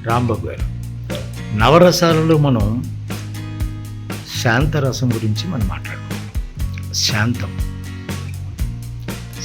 రాంబాబు గారు, నవరసాలలో మనం శాంతరసం గురించి మనం మాట్లాడుకుంటాం.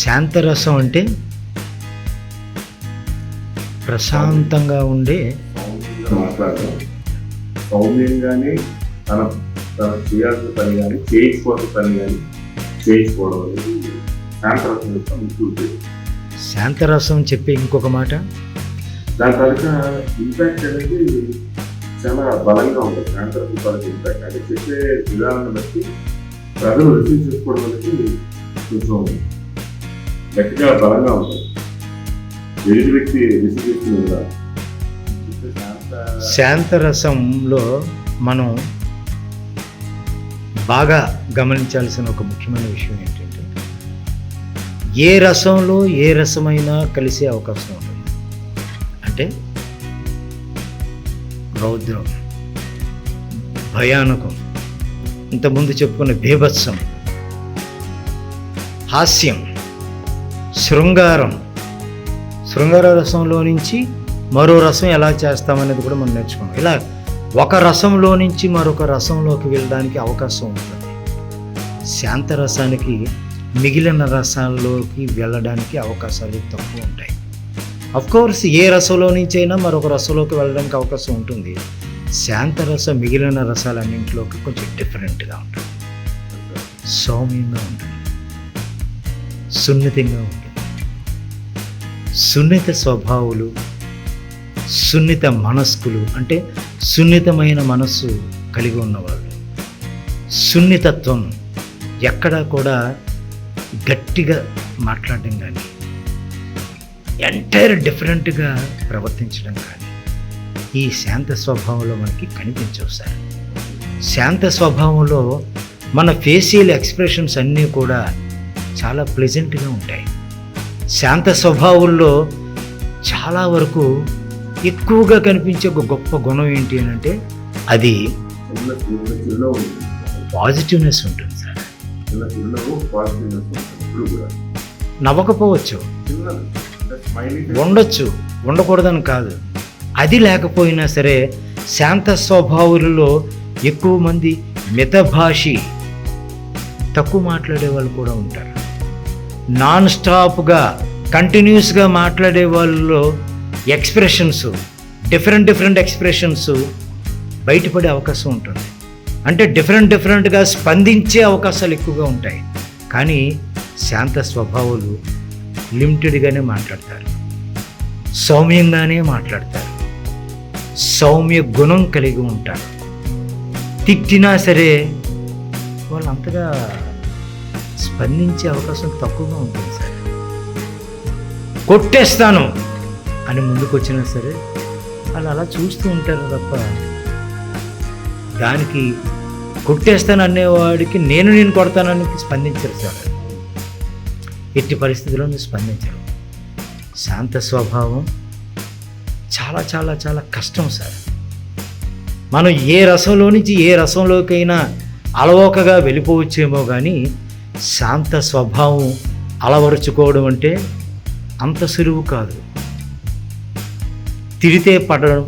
శాంతరసం అంటే ప్రశాంతంగా ఉండే, సౌమ్యంగానే తన చేయాల్సిన పని కానీ చేయకపోతే పని కానీ చేయించుకోవడం అనేది శాంతరసం యొక్క ముఖ్య ఉద్దేశం. శాంతరసం చెప్పే ఇంకొక మాట, దాని తరగ ఇంపాక్ట్ అనేది చాలా బలంగా ఉంటుంది. శాంతరసం తరగ ఇంపాక్ట్ అంటే చెప్పే విధానాన్ని బట్టి ప్రజలు రిసీవ్ చేసుకోవడం అనేది కొంచెం గట్టిగా బలంగా ఉంటుంది. ఎదుటి వ్యక్తి రిసీవ్ చేసుకునే విధానం. శాంతరసంలో మనం బాగా గమనించాల్సిన ఒక ముఖ్యమైన విషయం ఏంటంటే, ఏ రసంలో ఏ రసమైనా కలిసే అవకాశం ఉంటుంది. అంటే రౌద్రం, భయానకం, ఇంతకుముందు చెప్పుకున్న బీభత్సం, హాస్యం, శృంగార రసంలో నుంచి మరో రసం ఎలా చేస్తామనేది కూడా మనం నేర్చుకున్నాం. ఇలా ఒక రసంలో నుంచి మరొక రసంలోకి వెళ్ళడానికి అవకాశం ఉంటుంది. శాంతరసానికి మిగిలిన రసాల్లోకి వెళ్ళడానికి అవకాశాలు తక్కువ ఉంటాయి. అఫ్కోర్స్ ఏ రసంలో నుంచి అయినా మరొక రసంలోకి వెళ్ళడానికి అవకాశం ఉంటుంది. శాంతరసం మిగిలిన రసాలన్నింటిలోకి కొంచెం డిఫరెంట్గా ఉంటుంది, సౌమ్యంగా ఉంటుంది, సున్నితంగా ఉంటుంది. సున్నిత స్వభావులు, సున్నిత మనస్కులు అంటే సున్నితమైన మనస్సు కలిగి ఉన్నవాళ్ళు. సున్నితత్వం ఎక్కడా కూడా గట్టిగా మాట్లాడడం కానీ, ఎంటైర్ డిఫరెంట్గా ప్రవర్తించడం కానీ ఈ శాంత స్వభావంలో మనకి కనిపించవు సార్. శాంత స్వభావంలో మన ఫేషియల్ ఎక్స్ప్రెషన్స్ అన్నీ కూడా చాలా ప్లెజెంట్గా ఉంటాయి. శాంత స్వభావంలో చాలా వరకు ఎక్కువగా కనిపించే ఒక గొప్ప గుణం ఏంటి అని అంటే అది పాజిటివ్నెస్ ఉంటుంది సార్. నవ్వకపోవచ్చు, ఉండొచ్చు, ఉండకూడదని కాదు, అది లేకపోయినా సరే శాంత స్వభావులలో ఎక్కువ మంది మితభాషి, తక్కువ మాట్లాడే వాళ్ళు కూడా ఉంటారు. నాన్ స్టాప్గా కంటిన్యూస్గా మాట్లాడే వాళ్ళలో ఎక్స్ప్రెషన్స్, డిఫరెంట్ ఎక్స్ప్రెషన్స్ బయటపడే అవకాశం ఉంటుంది. అంటే డిఫరెంట్గా స్పందించే అవకాశాలు ఎక్కువగా ఉంటాయి. కానీ శాంత స్వభావాలు లిమిటెడ్గానే మాట్లాడతారు, సౌమ్యంగానే మాట్లాడతారు, సౌమ్య గుణం కలిగి ఉంటారు. తిట్టినా సరే వాళ్ళు అంతగా స్పందించే అవకాశం తక్కువగా ఉంటుంది సార్. కొట్టేస్తాను అని ముందుకు వచ్చినా సరే వాళ్ళు అలా చూస్తూ ఉంటారు తప్ప దానికి కొట్టేస్తాను అనేవాడికి నేను కొడతానని స్పందించరు సార్. ఎట్టి పరిస్థితుల్లోనూ స్పందించరు. శాంత స్వభావం చాలా చాలా చాలా కష్టం సార్. మనం ఏ రసంలో నుంచి ఏ రసంలోకైనా అలవోకగా వెళ్ళిపోవచ్చేమో కానీ శాంత స్వభావం అలవరుచుకోవడం అంటే అంత సులువు కాదు. తిరితే పడడం.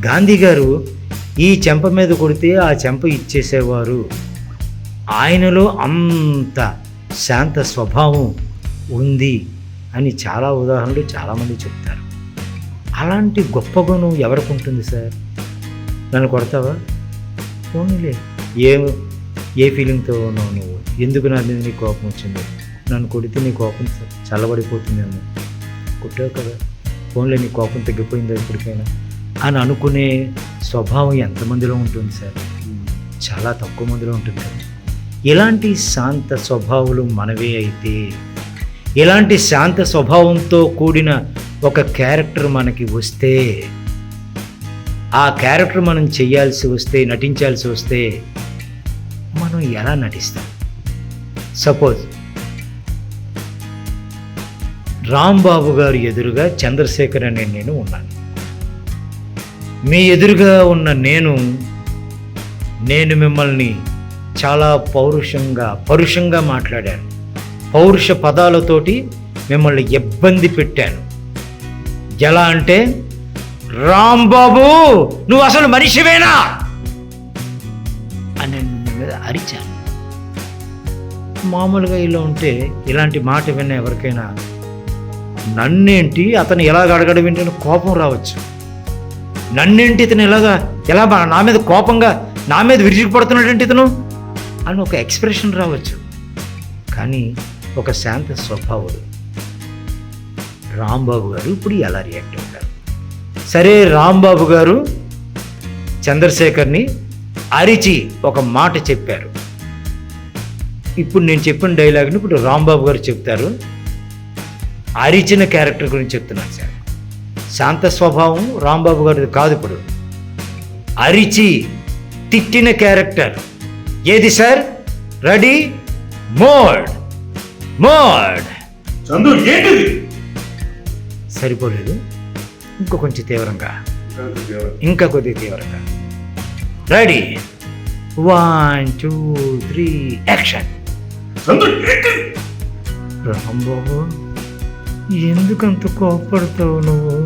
గాంధీ గారు ఈ చెంప మీద కొడితే ఆ చెంప ఇచ్చేసేవారు. ఆయనలో అంత శాంత స్వభావం ఉంది అని చాలా ఉదాహరణలు చాలామంది చెప్తారు. అలాంటి గొప్ప గుణం ఎవరికి ఉంటుంది సార్? నన్ను కొడతావా? పోనీలే, ఏ ఫీలింగ్తో ఉన్నావు నువ్వు? ఎందుకు నా మీద నీ కోపం వచ్చింది? నన్ను కొడితే నీ కోపం చల్లబడిపోతుందేమో, కొట్టావు కదా, ఫోన్లో నీ కోపం తగ్గిపోయిందా ఇప్పటికైనా అని అనుకునే స్వభావం ఎంతమందిలో ఉంటుంది సార్? చాలా తక్కువ మందిలో ఉంటుంది కదా. ఇలాంటి శాంత స్వభావాలు మనవే అయితే, ఇలాంటి శాంత స్వభావంతో కూడిన ఒక క్యారెక్టర్ మనకి వస్తే, ఆ క్యారెక్టర్ మనం చేయాల్సి వస్తే, నటించాల్సి వస్తే మనం ఎలా నటిస్తాం? సపోజ్ రాంబాబు గారు ఎదురుగా చంద్రశేఖర్ అనే నేను ఉన్నాను. మీ ఎదురుగా ఉన్న నేను మిమ్మల్ని చాలా పరుషంగా మాట్లాడాను, పౌరుష పదాలతోటి మిమ్మల్ని ఇబ్బంది పెట్టాను. ఎలా అంటే రాంబాబు నువ్వు అసలు మనిషివేనా అని నేను మీద అరిచాను. మామూలుగా ఇలా ఉంటే ఇలాంటి మాట విన్న ఎవరికైనా నన్నేంటి అతను ఎలాగ అడగడం ఏంటని కోపం రావచ్చు. నన్నేంటి ఇతను ఎలా నా మీద కోపంగా నా మీద విరుచుకుపడుతున్నాడంటే ఇతను అని ఒక ఎక్స్ప్రెషన్ రావచ్చు. కానీ ఒక శాంత స్వభావుడు రాంబాబు గారు ఇప్పుడు ఎలా రియాక్ట్ అవుతారు? సరే, రాంబాబు గారు చంద్రశేఖర్ని అరిచి ఒక మాట చెప్పారు. ఇప్పుడు నేను చెప్పిన డైలాగ్ని ఇప్పుడు రాంబాబు గారు చెప్తారు. అరిచిన క్యారెక్టర్ గురించి చెప్తున్నాను సార్. శాంత స్వభావం రాంబాబు గారిది కాదు. ఇప్పుడు అరిచి తిట్టిన క్యారెక్టర్ ఏది సార్? Ready, mode. చందు ఏంటిది? సరిపోలేదు, ఇంకా కొంచెం తీవ్రంగా, ఇంకా కొద్దిగా తీవ్రంగా. Ready, 1 2 3 action. రాంబాబు ఎందుకంత కోపడతావు నువ్వు?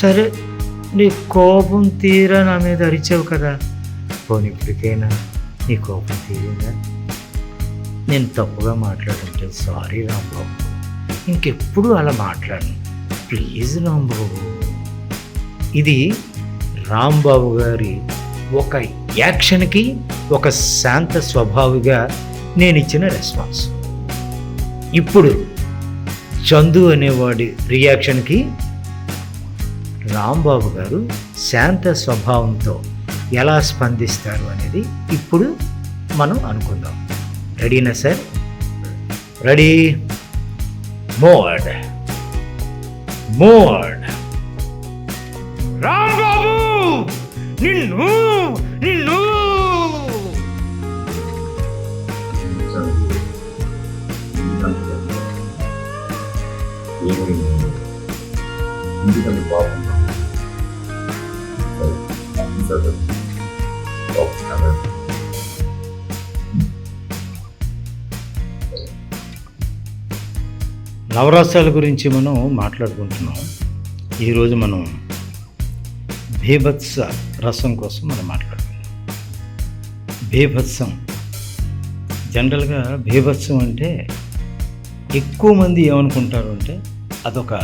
సరే, నీ కోపం తీరా నా మీద అరిచావు కదా, పోనీ ఇప్పటికైనా నీ కోపం తీరిందా? నేను తప్పుగా మాట్లాడుంటే సారీ రాంబాబు, ఇంకెప్పుడు అలా మాట్లాడను ప్లీజ్ రాంబాబు. ఇది రాంబాబు గారి ఒక యాక్షన్కి ఒక శాంత స్వభావిగా నేను ఇచ్చిన రెస్పాన్స్. ఇప్పుడు చందు అనేవాడి రియాక్షన్కి రాంబాబు గారు శాంత స్వభావంతో ఎలా స్పందిస్తారు అనేది ఇప్పుడు మనం అనుకుందాం. రెడీనా సార్? Ready, mode. రాంబాబు నిన్ను ఎందుకంటే పాపం నవరసాల గురించి మనం మాట్లాడుకుంటున్నాం. ఈరోజు మనం బీభత్స రసం కోసం మనం మాట్లాడుకుందాం. బీభత్సం, జనరల్గా బీభత్సం అంటే ఎక్కువ మంది ఏమనుకుంటారు అంటే అదొక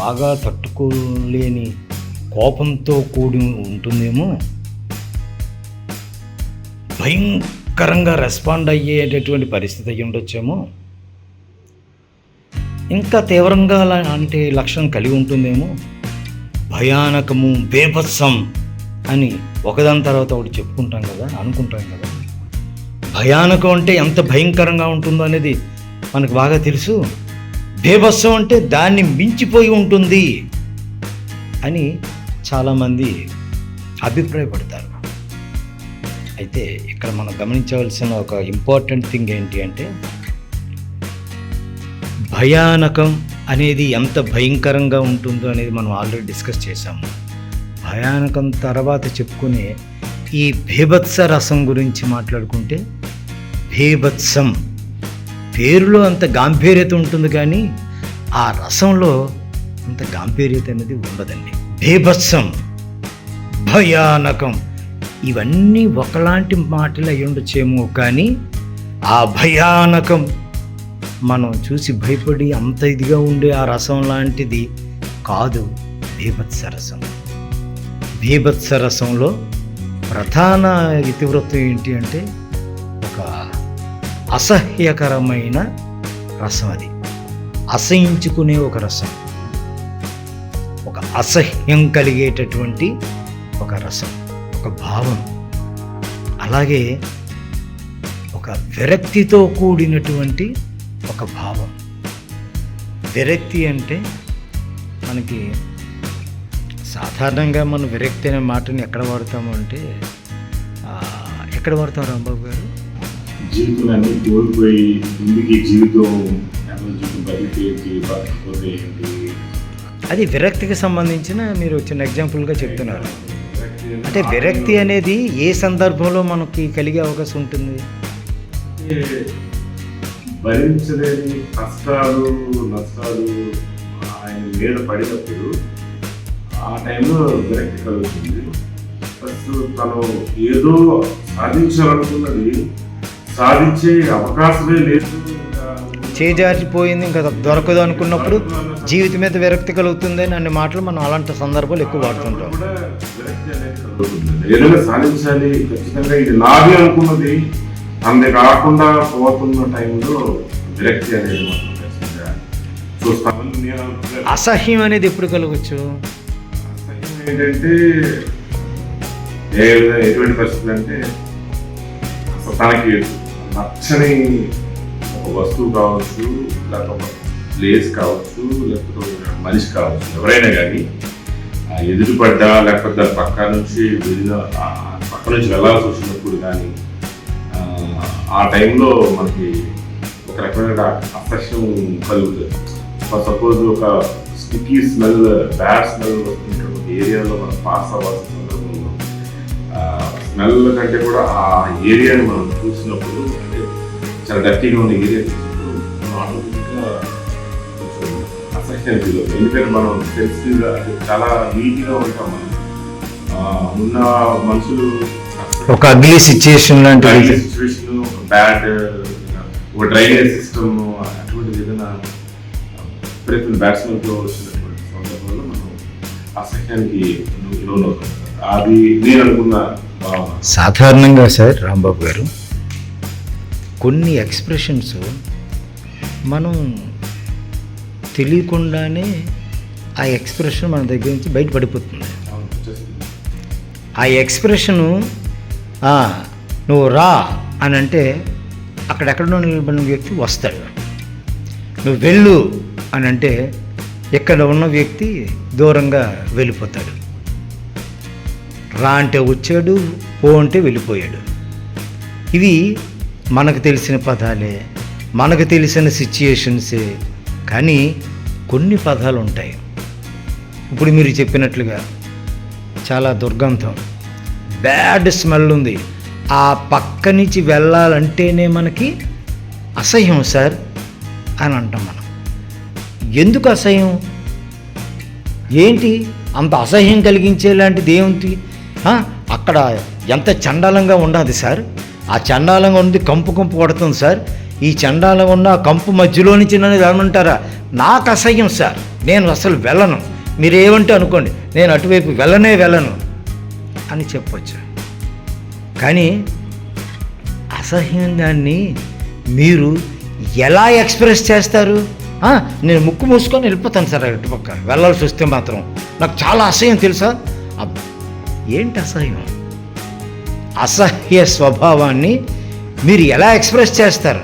బాగా తట్టుకోలేని కోపంతో కూడి ఉంటుందేమో, భయంకరంగా రెస్పాండ్ అయ్యేటటువంటి పరిస్థితి అయ్యి ఉండొచ్చేమో, ఇంకా తీవ్రంగా అంటే లక్షణం కలిగి ఉంటుందేమో, భయానకము, బీభత్సం అని ఒకదాని తర్వాత ఒకటి చెప్పుకుంటాం కదా, అనుకుంటాం కదా. భయానకం అంటే ఎంత భయంకరంగా ఉంటుందో అనేది మనకు బాగా తెలుసు. బీభత్సం అంటే దాన్ని మించిపోయి ఉంటుంది అని చాలామంది అభిప్రాయపడతారు. అయితే ఇక్కడ మనం గమనించవలసిన ఒక ఇంపార్టెంట్ థింగ్ ఏంటి అంటే, భయానకం అనేది ఎంత భయంకరంగా ఉంటుందో అనేది మనం ఆల్రెడీ డిస్కస్ చేసాము. భయానకం తర్వాత చెప్పుకునే ఈ బీభత్స రసం గురించి మాట్లాడుకుంటే, బీభత్సం పేరులో అంత గాంభీర్యత ఉంటుంది కానీ ఆ రసంలో అంత గాంభీర్యత అనేది ఉండదండి. బీభత్సం, భయానకం ఇవన్నీ ఒకలాంటి మాటలు అయి ఉండొచ్చేమో కానీ ఆ భయానకం మనం చూసి భయపడి అంత ఇదిగా ఉండే ఆ రసం లాంటిది కాదు బీభత్స రసం. బీభత్స రసంలో ప్రధాన ఇతివృత్తం ఏంటి అంటే ఒక అసహ్యకరమైన రసం. అది అసహించుకునే ఒక రసం, ఒక అసహ్యం కలిగేటటువంటి ఒక రసం, ఒక భావం. అలాగే ఒక విరక్తితో కూడినటువంటి ఒక భావం. విరక్తి అంటే మనకి సాధారణంగా మనం విరక్తి అనే మాటని ఎక్కడ వాడతాము అంటే, ఎక్కడ వాడతాం రాంబాబు గారు? జీవితాన్ని కోల్పోయి ముందుకి జీవితం అది విరక్తికి సంబంధించిన మీరు చిన్న ఎగ్జాంపుల్గా చెప్తున్నారు. అంటే విరక్తి అనేది ఏ సందర్భంలో మనకి కలిగే అవకాశం ఉంటుంది? భరించలేని కష్టాలు, నష్టాలు ఆయన మీద పడినప్పుడు ఆ టైంలో విరక్తి కలుగుతుంది. ఫస్ట్ తను ఏదో సాధించాలనుకున్నది సాధించే అవకాశమే లేదు, చేజారిపోయింది, ఇంకా దొరకదు అనుకున్నప్పుడు జీవితం మీద విరక్తి కలుగుతుంది అనే మాటలు మనం అలాంటి సందర్భాలు ఎక్కువ వాడుతుంటాం. కూడా విరక్తి అనేది కలుగుతుంది. ఏదైనా సాధించాలి ఖచ్చితంగా, ఇది నాది అనుకున్నది అందే కాకుండా పోతున్న టైంలో విరక్తి అనేది మాత్రం ఖచ్చితంగా చూస్తామని నేను అనుకుంటున్నాను. అసహ్యం అనేది ఎప్పుడు కలగచ్చు? అసహ్యం ఏంటంటే ఎటువంటి పరిస్థితులు అంటే అసలు తనకి నచ్చని ఒక వస్తువు కావచ్చు, లేకపోతే ఒక ప్లేస్ కావచ్చు, లేకపోతే మనిషి కావచ్చు, ఎవరైనా కానీ ఎదురుపడ్డా లేకపోతే దాని పక్క నుంచి వెళ్ళాల్సి వచ్చినప్పుడు కానీ ఆ టైంలో మనకి ఒక రకమైన అసహ్యం కలుగుతుంది. సపోజ్ ఒక స్టిక్కీ స్మెల్, బ్యాడ్ స్మెల్ వస్తుంది ఒక ఏరియాలో మనం పాస్ అవ్వాల్సిన సందర్భంలో స్మెల్ కంటే కూడా ఆ ఏరియాని మనం చూసినప్పుడు, అంటే చాలా డర్టీగా ఉన్న ఏరియా చూసినప్పుడు మనం ఆటోమేటిక్గా కొంచెం అసహ్యం ఫీల్ అవుతుంది. ఎందుకంటే మనం సెన్సిటివ్గా, అంటే చాలా నీట్గా ఉంటాం. మనం ఉన్న మనుషులు ఒక అగ్లీ సిచ్యుయేషన్ లాంటి సిచ్యువేషన్, ఒక బ్యాడ్ ఒక డ్రైనేజ్ సిస్టమ్, అటువంటి ఏదైనా ప్రతి బ్యాట్స్మెన్తో వచ్చినటువంటి సందర్భంలో మనం అసహ్యానికి లోనవుతాం. అది నేను అనుకున్న భావన. సాధారణంగా సార్ రాంబాబు గారు, కొన్ని ఎక్స్ప్రెషన్స్ మనం తెలియకుండానే ఆ ఎక్స్ప్రెషన్ మన దగ్గర నుంచి బయటపడిపోతుంది. ఆ ఎక్స్ప్రెషను నువ్వు రా అని అంటే అక్కడెక్కడో నిలబడిన వ్యక్తి వస్తాడు, నువ్వు వెళ్ళు అని అంటే ఇక్కడ ఉన్న వ్యక్తి దూరంగా వెళ్ళిపోతాడు. రా అంటే వచ్చాడు, పో అంటే వెళ్ళిపోయాడు. ఇవి మనకు తెలిసిన పదాలే, మనకు తెలిసిన సిచ్యుయేషన్సే. కానీ కొన్ని పదాలు ఉంటాయి, ఇప్పుడు మీరు చెప్పినట్లుగా చాలా దుర్గంధం, బ్యాడ్ స్మెల్ ఉంది, ఆ పక్క నుంచి వెళ్ళాలంటేనే మనకి అసహ్యం సార్ అని అంటాం. మనం ఎందుకు అసహ్యం? ఏంటి అంత అసహ్యం కలిగించేలాంటిది ఏముంది? అక్కడ ఎంత చండాలంగా ఉండదు సార్, ఆ చండాలంగా ఉంది, కంపు కొడుతుంది సార్. ఈ చండాలంగా ఉన్న ఆ కంపు మధ్యలో నుంచి నన్ను వెళ్ళమంటారా? నాకు అసహ్యం సార్, నేను అసలు వెళ్ళను, మీరు ఏమంటే అనుకోండి, నేను అటువైపు వెళ్ళను అని చెప్పొచ్చు. కానీ అసహ్యం దాన్ని మీరు ఎలా ఎక్స్ప్రెస్ చేస్తారు? నేను ముక్కు మూసుకొని వెళ్ళిపోతాను సార్, అటుపక్క వెళ్ళాల్సి వస్తే మాత్రం నాకు చాలా అసహ్యం తెలుసా. ఏంటి అసహ్యం? అసహ్య స్వభావాన్ని మీరు ఎలా ఎక్స్ప్రెస్ చేస్తారు?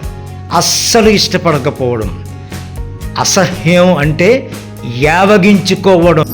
అస్సలు ఇష్టపడకపోవడం. అసహ్యం అంటే యావగించుకోవడం.